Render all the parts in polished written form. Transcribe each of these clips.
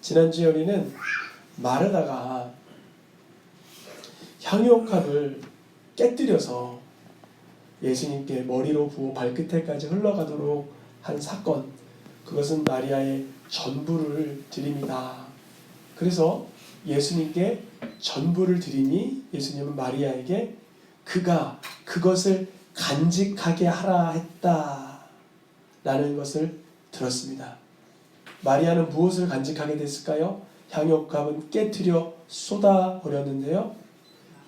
지난주에 우리는 마르다가 향유옥합을 깨뜨려서 예수님께 머리로 부어 발끝에까지 흘러가도록 한 사건, 그것은 마리아의 전부를 드립니다. 그래서 예수님께 전부를 드리니 예수님은 마리아에게 그가 그것을 간직하게 하라 했다 라는 것을 들었습니다. 마리아는 무엇을 간직하게 됐을까요? 향유옥합은 깨트려 쏟아버렸는데요,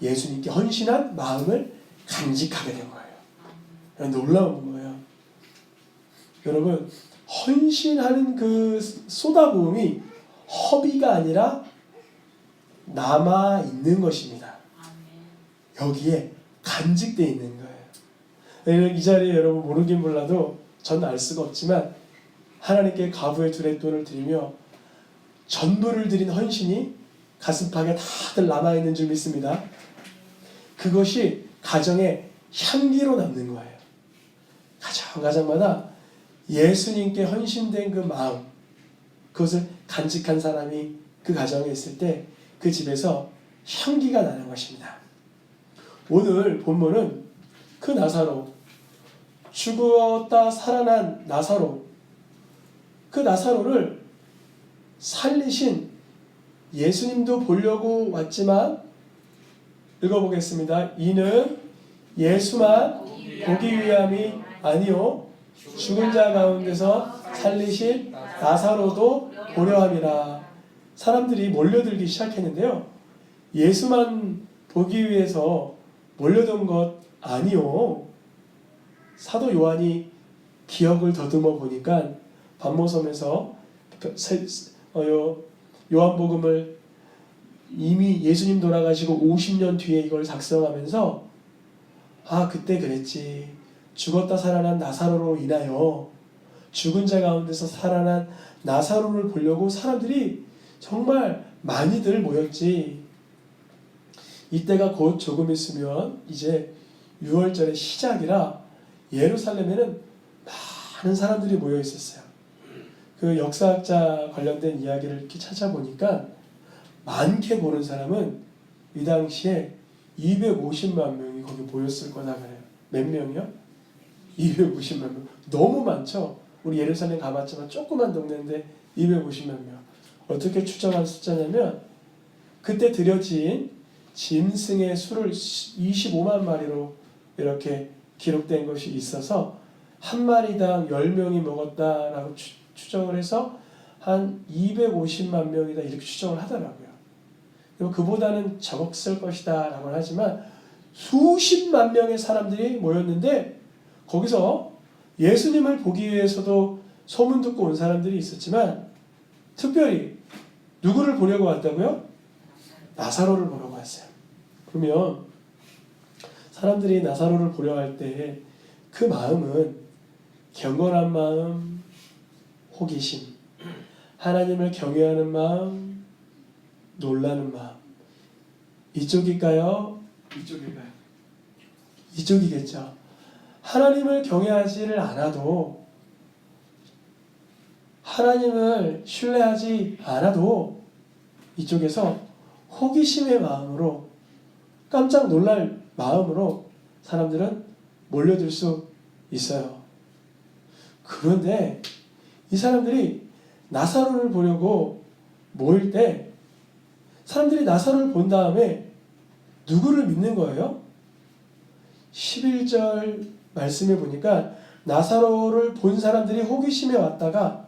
예수님께 헌신한 마음을 간직하게 된 거예요. 놀라운 거예요. 여러분, 헌신하는 그 쏟아부음이 허비가 아니라 남아있는 것입니다. 여기에 간직되어 있는 거예요. 이 자리에 여러분 모르긴 몰라도 전 알 수가 없지만 하나님께 가부의 두레돈을 드리며 전부를 드린 헌신이 가슴팍에 다들 남아있는 줄 믿습니다. 그것이 가정의 향기로 남는 거예요. 가정마다 예수님께 헌신된 그 마음, 그것을 간직한 사람이 그 가정에 있을 때 그 집에서 향기가 나는 것입니다. 오늘 본문은 그 나사로, 죽었다 살아난 나사로, 그 나사로를 살리신 예수님도 보려고 왔지만, 읽어보겠습니다. 이는 예수만 보기 위함이 아니요 죽은 자 가운데서 살리신 나사로도 보려 함이라. 사람들이 몰려들기 시작했는데요, 예수만 보기 위해서 몰려든 것 아니요. 사도 요한이 기억을 더듬어 보니까 반모섬에서 요한복음을 이미 예수님 돌아가시고 50년 뒤에 이걸 작성하면서 그때 그랬지. 죽었다 살아난 나사로로 인하여 죽은 자 가운데서 살아난 나사로를 보려고 사람들이 정말 많이들 모였지. 이때가 곧 조금 있으면 이제 6월절의 시작이라 예루살렘에는 많은 사람들이 모여 있었어요. 그 역사학자 관련된 이야기를 이렇게 찾아보니까 많게 보는 사람은 이 당시에 250만 명이 거기 모였을 거다 그래요. 몇 명이요? 250만 명. 너무 많죠? 우리 예루살렘 가봤지만 조그만 동네인데 250만 명. 어떻게 추정한 숫자냐면 그때 들여진 짐승의 수를 25만 마리로 이렇게 기록된 것이 있어서 한 마리당 10명이 먹었다라고 추정을 해서 한 250만 명이다 이렇게 추정을 하더라고요. 그리고 그보다는 적었을 것이다 라고 하지만 수십만 명의 사람들이 모였는데 거기서 예수님을 보기 위해서도 소문 듣고 온 사람들이 있었지만 특별히 누구를 보려고 왔다고요? 나사로를 보려고 왔어요. 그러면 사람들이 나사로를 보려 할 때 그 마음은 경건한 마음, 호기심, 하나님을 경외하는 마음, 놀라는 마음, 이쪽일까요? 이쪽일까요? 이쪽이겠죠. 하나님을 경외하지를 않아도, 하나님을 신뢰하지 않아도 이쪽에서 호기심의 마음으로, 깜짝 놀랄 마음으로 사람들은 몰려들 수 있어요. 그런데 이 사람들이 나사로를 보려고 모일 때 사람들이 나사로를 본 다음에 누구를 믿는 거예요? 11절 말씀에 보니까 나사로를 본 사람들이 호기심에 왔다가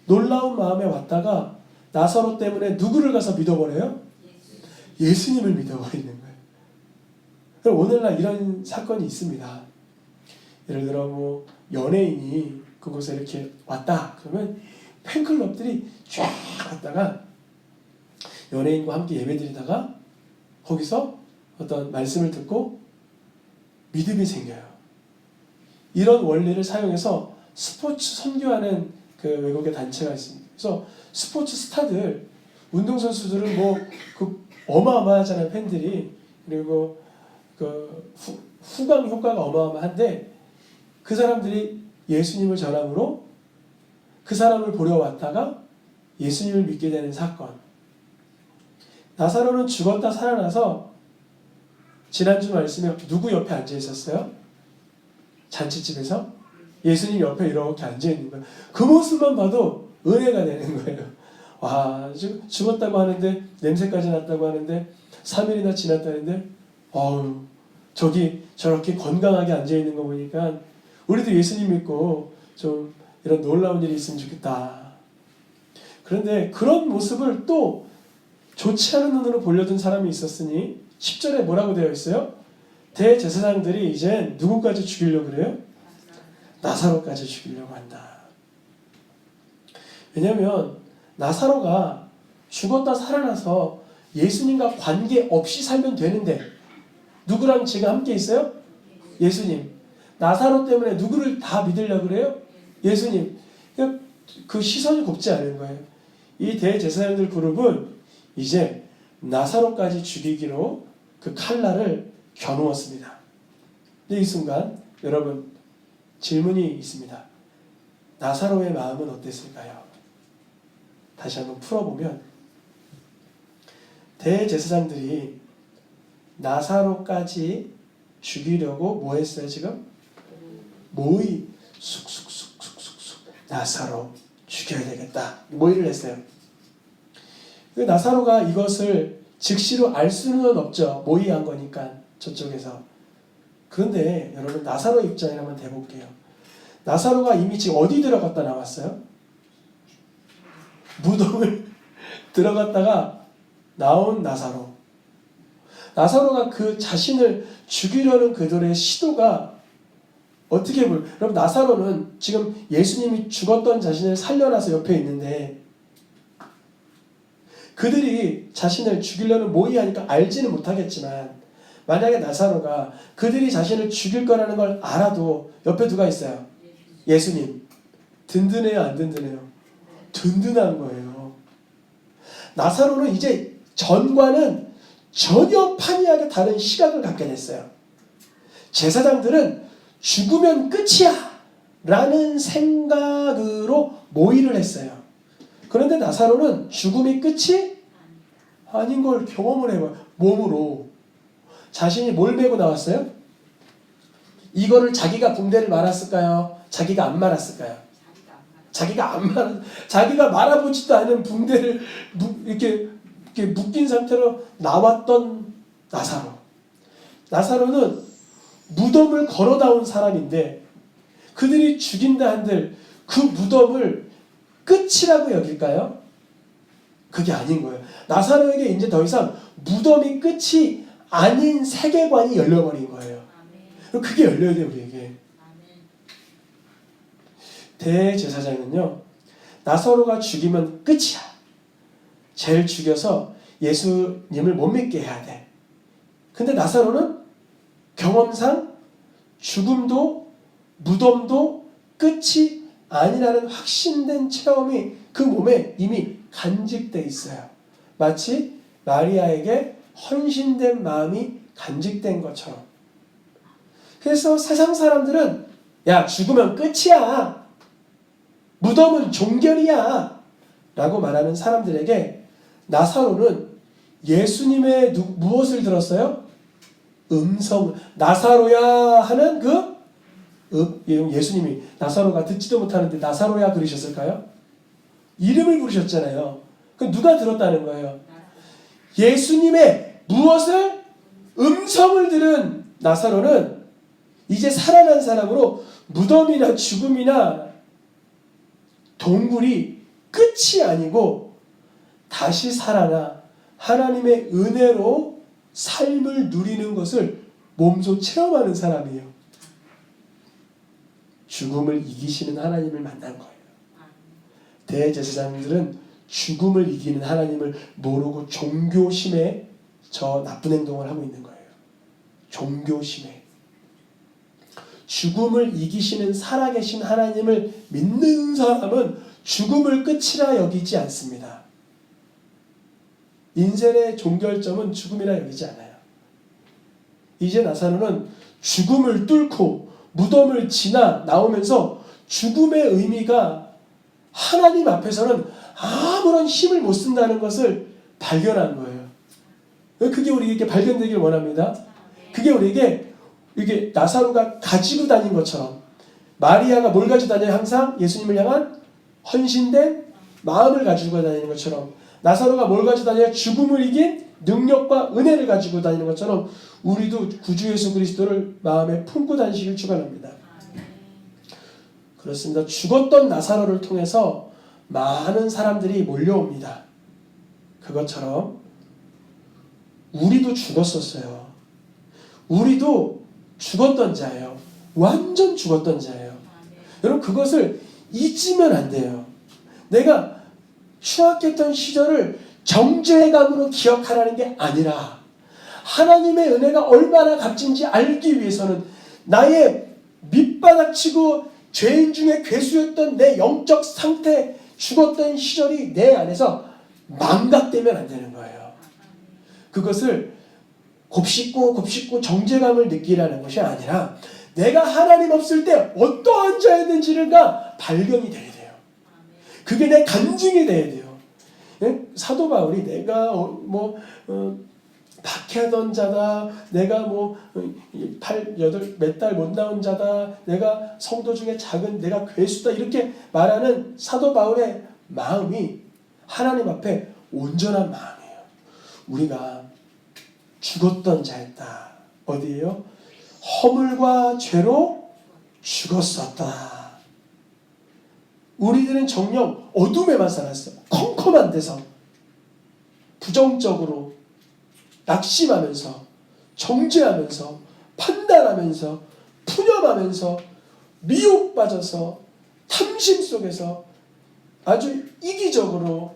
놀라운 마음에 왔다가 나사로 때문에 누구를 가서 믿어버려요? 예수님을 믿어버리는 거예요. 오늘날 이런 사건이 있습니다. 예를 들어 연예인이 그곳에 이렇게 왔다 그러면 팬클럽들이 쫙 갔다가 연예인과 함께 예배드리다가 거기서 어떤 말씀을 듣고 믿음이 생겨요. 이런 원리를 사용해서 스포츠 선교하는 그 외국의 단체가 있습니다. 그래서 스포츠 스타들, 운동선수들은 그 어마어마하잖아요, 팬들이. 그리고 그 후광 효과가 어마어마한데 그 사람들이 예수님을 전함으로 그 사람을 보러 왔다가 예수님을 믿게 되는 사건. 나사로는 죽었다 살아나서 지난주 말씀에 누구 옆에 앉아 있었어요? 잔치집에서 예수님 옆에 이렇게 앉아 있는 거예요. 그 모습만 봐도 은혜가 되는 거예요. 와, 지금 죽었다고 하는데 냄새까지 났다고 하는데 3일이나 지났다는데 저기 저렇게 건강하게 앉아 있는 거 보니까 우리도 예수님 믿고 좀 이런 놀라운 일이 있으면 좋겠다. 그런데 그런 모습을 또 좋지 않은 눈으로 보려던 사람이 있었으니 10절에 뭐라고 되어 있어요? 대제사장들이 이제 누구까지 죽이려고 그래요? 나사로까지 죽이려고 한다. 왜냐하면 나사로가 죽었다 살아나서 예수님과 관계없이 살면 되는데 누구랑 지금 함께 있어요? 예수님. 나사로 때문에 누구를 다 믿으려고 그래요? 예수님. 그 시선이 곱지 않은 거예요. 이 대제사장들 그룹은 이제 나사로까지 죽이기로 그 칼날을 겨누었습니다. 근데 이 순간 여러분 질문이 있습니다. 나사로의 마음은 어땠을까요? 다시 한번 풀어보면 대제사장들이 나사로까지 죽이려고 뭐 했어요 지금? 모의 쑥쑥쑥쑥쑥 나사로 죽여야 되겠다 모의를 했어요. 나사로가 이것을 즉시로 알 수는 없죠. 모의한 거니까 저쪽에서. 그런데 여러분 나사로 입장에 한번 대볼게요. 나사로가 이미 지금 어디 들어갔다 나왔어요? 무덤을 들어갔다가 나온 나사로. 나사로가 그 자신을 죽이려는 그들의 시도가 어떻게 보면 여러분 나사로는 지금 예수님이 죽었던 자신을 살려놔서 옆에 있는데 그들이 자신을 죽이려는 모의하니까 알지는 못하겠지만 만약에 나사로가 그들이 자신을 죽일 거라는 걸 알아도 옆에 누가 있어요? 예수님. 든든해요 안 든든해요? 든든한 거예요. 나사로는 이제 전과는 전혀 판이하게 다른 시각을 갖게 됐어요. 제사장들은 죽으면 끝이야 라는 생각으로 모의를 했어요. 그런데 나사로는 죽음이 끝이 아닌 걸 경험을 해봐요. 몸으로. 자신이 뭘 메고 나왔어요? 이거를 자기가 붕대를 말았을까요? 자기가 안 말았을까요? 자기가 말아보지도 않은 붕대를 이렇게 묶인 상태로 나왔던 나사로. 나사로는 무덤을 걸어 나온 사람인데 그들이 죽인다 한들 그 무덤을 끝이라고 여길까요? 그게 아닌 거예요. 나사로에게 이제 더 이상 무덤이 끝이 아닌 세계관이 열려버린 거예요. 그게 열려야 돼요 우리에게. 대제사장은요 나사로가 죽이면 끝이야. 쟤를 죽여서 예수님을 못 믿게 해야 돼. 근데 나사로는 경험상 죽음도 무덤도 끝이 아니라는 확신된 체험이 그 몸에 이미 간직돼 있어요. 마치 마리아에게 헌신된 마음이 간직된 것처럼. 그래서 세상 사람들은 야 죽으면 끝이야. 무덤은 종결이야. 라고 말하는 사람들에게 나사로는 예수님의 무엇을 들었어요? 음성. 나사로야 하는 그 예수님이 나사로가 듣지도 못하는데 나사로야 그러셨을까요? 이름을 부르셨잖아요. 그럼 누가 들었다는 거예요? 예수님의 무엇을? 음성을 들은 나사로는 이제 살아난 사람으로 무덤이나 죽음이나 동굴이 끝이 아니고 다시 살아나 하나님의 은혜로 삶을 누리는 것을 몸소 체험하는 사람이에요. 죽음을 이기시는 하나님을 만난 거예요. 대제사장들은 죽음을 이기는 하나님을 모르고 종교심에 저 나쁜 행동을 하고 있는 거예요. 종교심에. 죽음을 이기시는 살아계신 하나님을 믿는 사람은 죽음을 끝이라 여기지 않습니다. 인생의 종결점은 죽음이라 여기지 않아요. 이제 나사로는 죽음을 뚫고 무덤을 지나 나오면서 죽음의 의미가 하나님 앞에서는 아무런 힘을 못 쓴다는 것을 발견한 거예요. 그게 우리에게 발견되길 원합니다. 그게 우리에게 이게 나사로가 가지고 다닌 것처럼 마리아가 뭘 가지고 다녀요? 항상 예수님을 향한 헌신된 마음을 가지고 다니는 것처럼 나사로가 뭘 가지고 다녀요? 죽음을 이긴 능력과 은혜를 가지고 다니는 것처럼 우리도 구주 예수 그리스도를 마음에 품고 다니시길 축원합니다. 그렇습니다. 죽었던 나사로를 통해서 많은 사람들이 몰려옵니다. 그것처럼 우리도 죽었었어요. 우리도 죽었던 자예요. 완전 죽었던 자예요. 여러분 그것을 잊으면 안 돼요. 내가 추악했던 시절을 정죄감으로 기억하라는 게 아니라 하나님의 은혜가 얼마나 값진지 알기 위해서는 나의 밑바닥치고 죄인 중에 괴수였던 내 영적 상태, 죽었던 시절이 내 안에서 망각되면 안 되는 거예요. 그것을 곱씹고 정죄감을 느끼라는 것이 아니라 내가 하나님 없을 때 어떠한 자였는지가 발견이 돼야 돼요. 그게 내 간증이 돼야 돼요. 사도 바울이 내가 박해하던 자다, 내가 몇 달 못 나온 자다, 내가 성도 중에 작은 내가 괴수다 이렇게 말하는 사도 바울의 마음이 하나님 앞에 온전한 마음이에요. 우리가 죽었던 자였다. 어디예요? 허물과 죄로 죽었었다. 우리들은 정녕 어둠에만 살았어요. 컴컴한 데서 부정적으로 낙심하면서 정죄하면서 판단하면서 푸념하면서 미혹 빠져서 탐심 속에서 아주 이기적으로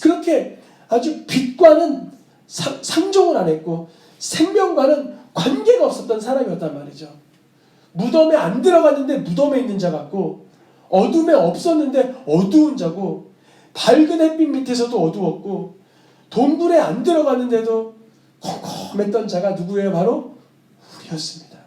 그렇게 아주 빛과는 상종을 안 했고 생명과는 관계가 없었던 사람이었단 말이죠. 무덤에 안 들어갔는데 무덤에 있는 자 같고 어둠에 없었는데 어두운 자고 밝은 햇빛 밑에서도 어두웠고 동굴에 안 들어갔는데도 컴컴했던 자가 누구예요? 바로 우리였습니다.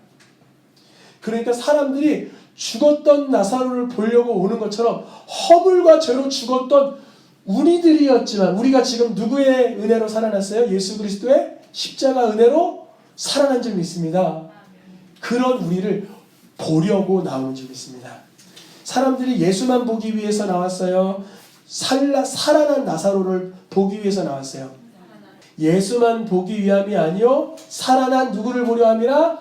그러니까 사람들이 죽었던 나사로를 보려고 오는 것처럼 허물과 죄로 죽었던 우리들이었지만 우리가 지금 누구의 은혜로 살아났어요? 예수 그리스도의 십자가 은혜로 살아난 줄 믿습니다. 그런 우리를 보려고 나오는 줄 믿습니다. 사람들이 예수만 보기 위해서 나왔어요? 살아난 나사로를 보기 위해서 나왔어요? 예수만 보기 위함이 아니요 살아난 누구를 보려 함이라?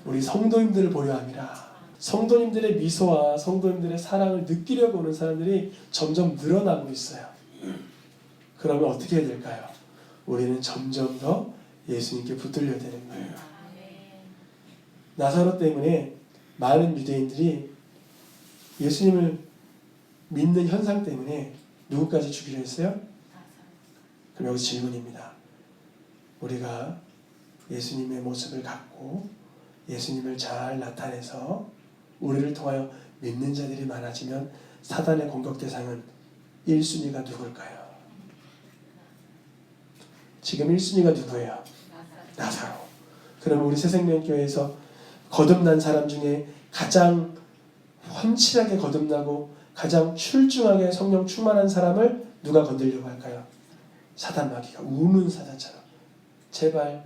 우리 성도님들을 보려 함이라. 성도님들의 미소와 성도님들의 사랑을 느끼려고 오는 사람들이 점점 늘어나고 있어요. 그러면 어떻게 해야 될까요? 우리는 점점 더 예수님께 붙들려야 되는 거예요. 나사로 때문에 많은 유대인들이 예수님을 믿는 현상 때문에 누구까지 죽이려 했어요? 그럼 여기서 질문입니다. 우리가 예수님의 모습을 갖고 예수님을 잘 나타내서 우리를 통하여 믿는 자들이 많아지면 사단의 공격 대상은 1순위가 누굴까요? 지금 1순위가 누구예요? 나사로. 그러면 우리 새생명교회에서 거듭난 사람 중에 가장 헌칠하게 거듭나고 가장 출중하게 성령 충만한 사람을 누가 건들려고 할까요? 사단 마귀가 우는 사자처럼 제발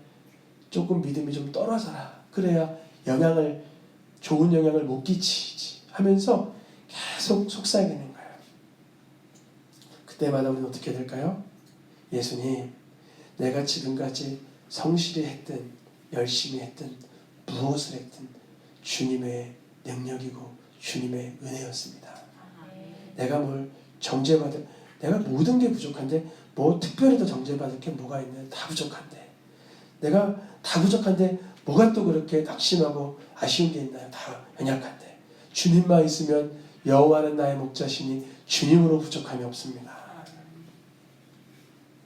조금 믿음이 좀 떨어져라. 그래야 좋은 영향을 못 끼치지 하면서 계속 속삭이는 거예요. 그때마다 우리는 어떻게 될까요? 예수님, 내가 지금까지 성실히 했든 열심히 했든 무엇을 했든 주님의 능력이고 주님의 은혜였습니다. 내가 내가 모든 게 부족한데 뭐 특별히 더 정죄받을 게 뭐가 있나요? 다 부족한데 내가 다 부족한데 뭐가 또 그렇게 낙심하고 아쉬운 게 있나요? 다 연약한데 주님만 있으면 여호와는 나의 목자시니 주님으로 부족함이 없습니다.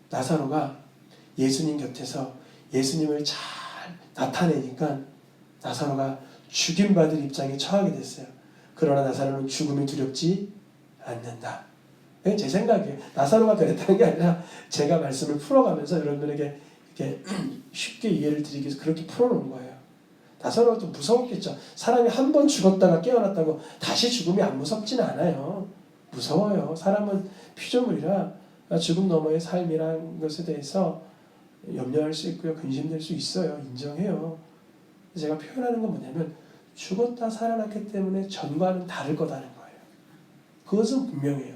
나사로가 예수님 곁에서 예수님을 잘 나타내니까 나사로가 죽임받을 입장에 처하게 됐어요. 그러나 나사로는 죽음이 두렵지 않는다. 제 생각이에요. 나사로가 그랬다는 게 아니라 제가 말씀을 풀어가면서 여러분들에게 이렇게 쉽게 이해를 드리기 위해서 그렇게 풀어놓은 거예요. 나사로가 좀 무서웠겠죠. 사람이 한 번 죽었다가 깨어났다고 다시 죽음이 안 무섭지는 않아요. 무서워요. 사람은 피조물이라 죽음 너머의 삶이라는 것에 대해서 염려할 수 있고요. 근심될 수 있어요. 인정해요. 제가 표현하는 건 뭐냐면 죽었다 살아났기 때문에 전과는 다를 거다는 거예요. 그것은 분명해요.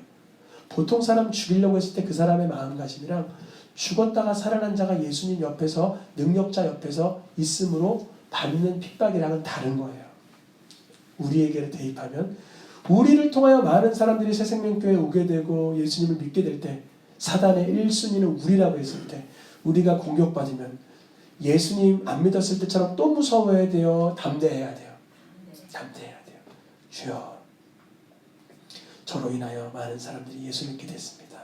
보통 사람 죽이려고 했을 때 그 사람의 마음가짐이랑 죽었다가 살아난 자가 예수님 옆에서 능력자 옆에서 있음으로 받는 핍박이랑은 다른 거예요. 우리에게 대입하면 우리를 통하여 많은 사람들이 새생명교회에 오게 되고 예수님을 믿게 될 때 사단의 1순위는 우리라고 했을 때 우리가 공격받으면 예수님 안 믿었을 때처럼 또 무서워야 돼요? 담대해야 돼요? 담대해야 돼요. 주여, 저로 인하여 많은 사람들이 예수 믿게 됐습니다.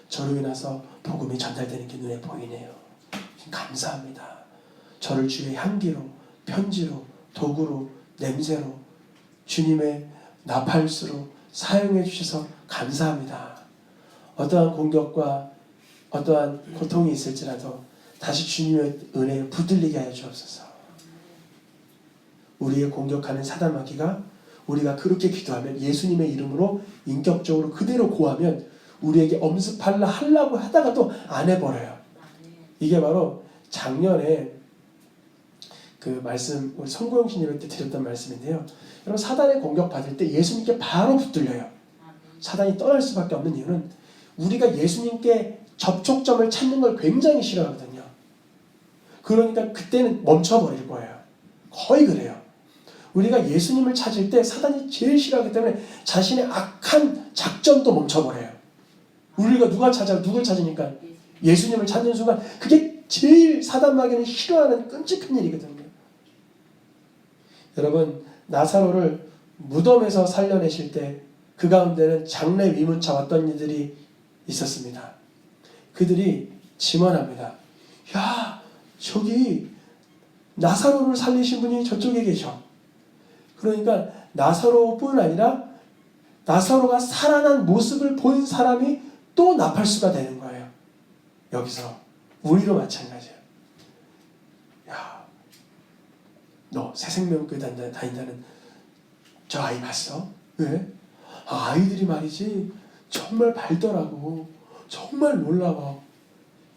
저로 인해서 복음이 전달되는 게 눈에 보이네요. 감사합니다. 저를 주의 향기로, 편지로, 도구로, 냄새로, 주님의 나팔수로 사용해 주셔서 감사합니다. 어떠한 공격과 어떠한 고통이 있을지라도 다시 주님의 은혜에 붙들리게 하여 주옵소서. 우리의 공격하는 사단 마귀가 우리가 그렇게 기도하면 예수님의 이름으로 인격적으로 그대로 고하면 우리에게 하려고 하다가도 안 해버려요. 이게 바로 작년에 그 말씀 우리 성구영신님 때 드렸던 말씀인데요. 여러분 사단의 공격받을 때 예수님께 바로 붙들려요. 사단이 떠날 수밖에 없는 이유는 우리가 예수님께 접촉점을 찾는 걸 굉장히 싫어하거든요. 그러니까 그때는 멈춰버릴 거예요. 거의 그래요. 우리가 예수님을 찾을 때 사단이 제일 싫어하기 때문에 자신의 악한 작전도 멈춰버려요. 우리가 누굴 찾으니까 예수님을 찾는 순간 그게 제일 사단 마귀는 싫어하는 끔찍한 일이거든요. 여러분 나사로를 무덤에서 살려내실 때 그 가운데는 장래 위문차 왔던 이들이 있었습니다. 그들이 증언합니다. 야, 저기 나사로를 살리신 분이 저쪽에 계셔. 그러니까 나사로뿐 아니라 나사로가 살아난 모습을 본 사람이 또 나팔수가 되는 거예요. 여기서 우리도 마찬가지예요. 야, 너 새생명교회 다닌다는 저 아이 봤어? 왜? 아이들이 말이지 정말 밝더라고. 정말 놀라워.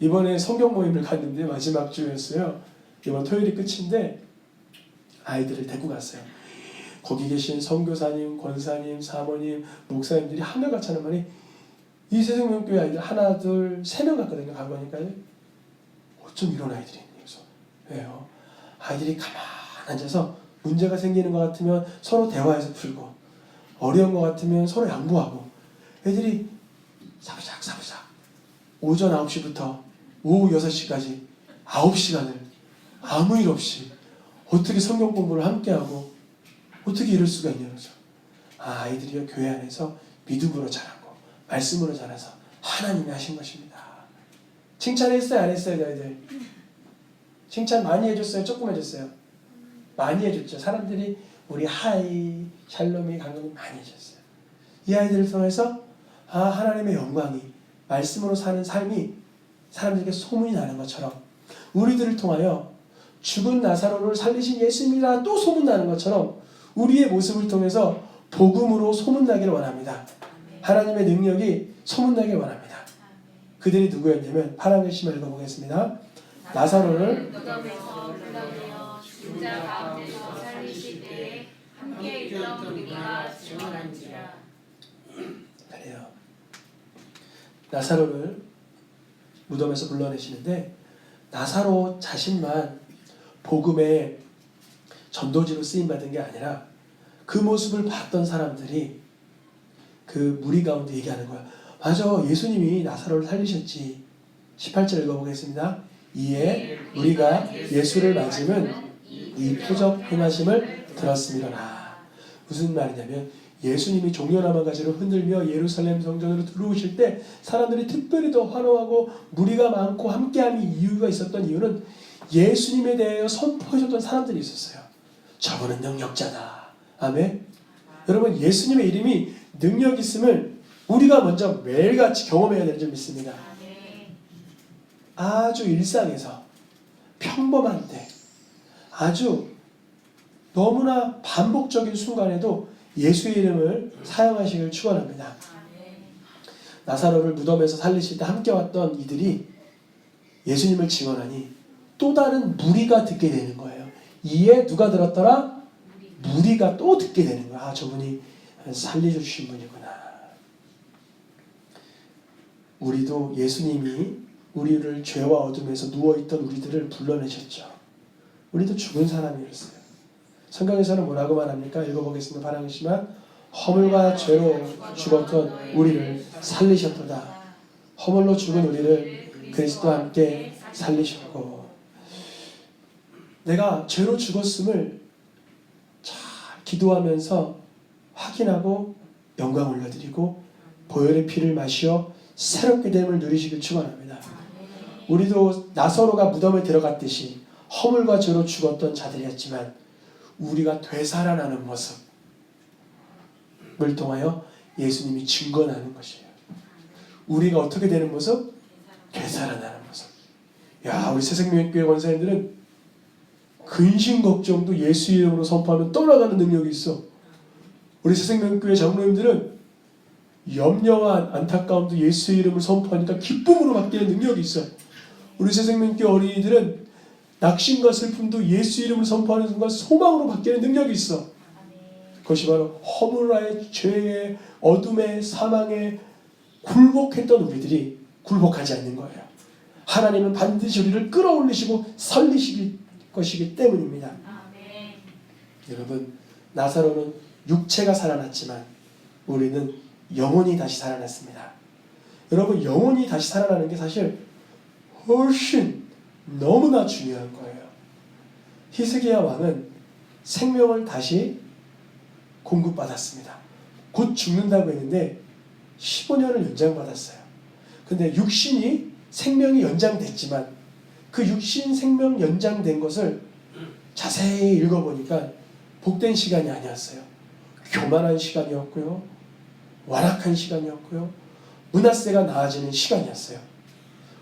이번에 성경 모임을 갔는데 마지막 주였어요. 이번 토요일이 끝인데 아이들을 데리고 갔어요. 거기 계신 선교사님, 권사님, 사모님, 목사님들이 한결같이 하는 말이 이 새생명교회 아이들 하나, 둘, 3명 갔거든요. 가고 하니까요. 어쩜 이런 아이들이 있니? 그래서 왜요? 아이들이 가만 앉아서 문제가 생기는 것 같으면 서로 대화해서 풀고 어려운 것 같으면 서로 양보하고 애들이 사부작 오전 9시부터 오후 6시까지 9시간을 아무 일 없이 어떻게 성경 공부를 함께하고 어떻게 이럴 수가 있냐 그러죠. 아이들이 교회 안에서 믿음으로 자라고 말씀으로 자라서 하나님이 하신 것입니다. 칭찬했어요? 안 했어요? 너희들? 칭찬 많이 해줬어요? 조금 해줬어요? 많이 해줬죠. 사람들이 우리 하이, 샬롬이, 강동이 많이 해줬어요. 이 아이들을 통해서 하나님의 영광이 말씀으로 사는 삶이 사람들에게 소문이 나는 것처럼 우리들을 통하여 죽은 나사로를 살리신 예수님이라 또 소문나는 것처럼 우리의 모습을 통해서 복음으로 소문나기를 원합니다. 하나님의 능력이 소문나기를 원합니다. 그들이 누구였냐면 파란 글씨만 읽어보겠습니다. 나사로를 무덤에서 불러내어 죽은 자 가운데서 살리실 때에 함께 있던 우리가 증언한지라. 그래요. 나사로를 무덤에서 불러내시는데 나사로 자신만 복음의 전도지로 쓰임받은 게 아니라 그 모습을 봤던 사람들이 그 무리 가운데 얘기하는 거야. 맞아, 예수님이 나사로를 살리셨지. 18절 읽어보겠습니다. 이에 우리가 예수를 맞으면 이 표적 행하심을 들었음이로라. 무슨 말이냐면 예수님이 종려나무 가지로 흔들며 예루살렘 성전으로 들어오실 때 사람들이 특별히 더 환호하고 무리가 많고 함께함이 이유가 있었던 이유는 예수님에 대하여 선포해줬던 사람들이 있었어요. 저분은 능력자다. 아멘. 여러분 예수님의 이름이 능력 있음을 우리가 먼저 매일같이 경험해야 되는 줄 믿습니다. 아주 일상에서 평범한 때 아주 너무나 반복적인 순간에도 예수의 이름을 사용하시길 축원합니다. 나사로를 무덤에서 살리실 때 함께 왔던 이들이 예수님을 증언하니 또 다른 무리가 듣게 되는 거예요. 이에 누가 들었더라? 무리가 또 듣게 되는 거야. 아, 저분이 살려주신 분이구나. 우리도 예수님이 우리를 죄와 어둠에서 누워있던 우리들을 불러내셨죠. 우리도 죽은 사람이었어요. 성경에서는 뭐라고 말합니까? 읽어보겠습니다. 바라시면 허물과 죄로 죽었던 우리를 살리셨도다. 허물로 죽은 우리를 그리스도와 함께 살리셨고, 내가 죄로 죽었음을 잘 기도하면서 확인하고 영광 올려드리고 보혈의 피를 마시어 새롭게 됨을 누리시길 축원합니다. 우리도 나사로가 무덤에 들어갔듯이 허물과 죄로 죽었던 자들이었지만 우리가 되살아나는 모습을 통하여 예수님이 증거하는 것이에요. 우리가 어떻게 되는 모습? 되살아나는 모습. 야, 우리 새생명교회 권사님들은 근심 걱정도 예수 이름으로 선포하면 떠나가는 능력이 있어. 우리 새생명교회 장로님들은 염려와 안타까움도 예수 이름을 선포하니까 기쁨으로 바뀌는 능력이 있어. 우리 새생명교회 어린이들은 낙심과 슬픔도 예수 이름을 선포하는 순간 소망으로 바뀌는 능력이 있어. 그것이 바로 허물의 죄의 어둠의 사망에 굴복했던 우리들이 굴복하지 않는 거예요. 하나님은 반드시 우리를 끌어올리시고 살리실 것이기 때문입니다. 아멘. 여러분, 나사로는 육체가 살아났지만 우리는 영혼이 다시 살아났습니다. 여러분, 영혼이 다시 살아나는 게 사실 훨씬 너무나 중요한 거예요. 히스기야 왕은 생명을 다시 공급받았습니다. 곧 죽는다고 했는데 15년을 연장받았어요. 근데 육신이 생명이 연장됐지만 그 육신 생명 연장된 것을 자세히 읽어보니까 복된 시간이 아니었어요. 교만한 시간이었고요. 완악한 시간이었고요. 므낫세가 나아지는 시간이었어요.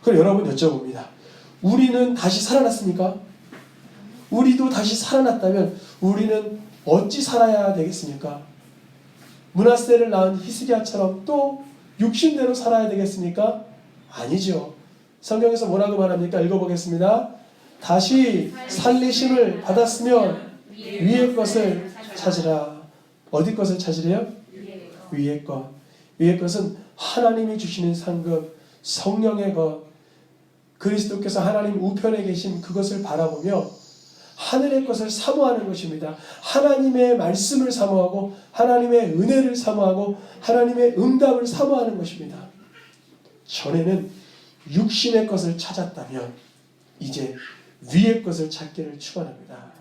그럼 여러분 여쭤봅니다. 우리는 다시 살아났습니까? 우리도 다시 살아났다면 우리는 어찌 살아야 되겠습니까? 므낫세를 낳은 히스기야처럼 또 육신대로 살아야 되겠습니까? 아니죠. 성경에서 뭐라고 말합니까? 읽어보겠습니다. 다시 살리심을 받았으면 위의 것을 찾으라. 어디 것을 찾으래요? 위의 것. 위의 것은 하나님이 주시는 상급, 성령의 것, 그리스도께서 하나님 우편에 계신 그것을 바라보며 하늘의 것을 사모하는 것입니다. 하나님의 말씀을 사모하고 하나님의 은혜를 사모하고 하나님의 응답을 사모하는 것입니다. 전에는 육신의 것을 찾았다면 이제 위의 것을 찾기를 축원합니다.